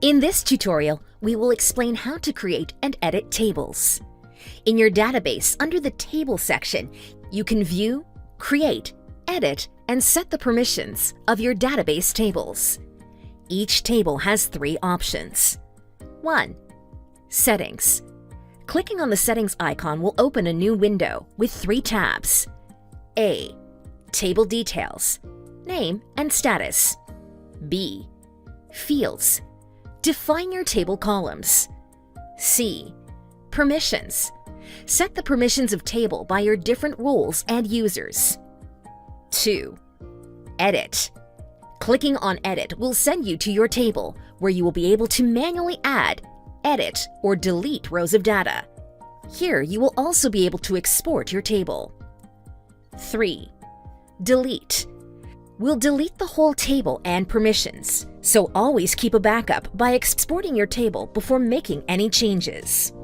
In this tutorial, we will explain how to create and edit tables. In your database, under the Table section, you can view, create, edit, and set the permissions of your database tables. Each table has 3 options. 1. Settings. Clicking on the Settings icon will open a new window with 3 tabs. A. Table details, name and status. B. Fields. Define your table columns. C. Permissions. Set the permissions of table by your different roles and users. 2. Edit. Clicking on Edit will send you to your table, where you will be able to manually add, edit, or delete rows of data. Here, you will also be able to export your table. 3. Delete. We'll delete the whole table and permissions, so always keep a backup by exporting your table before making any changes.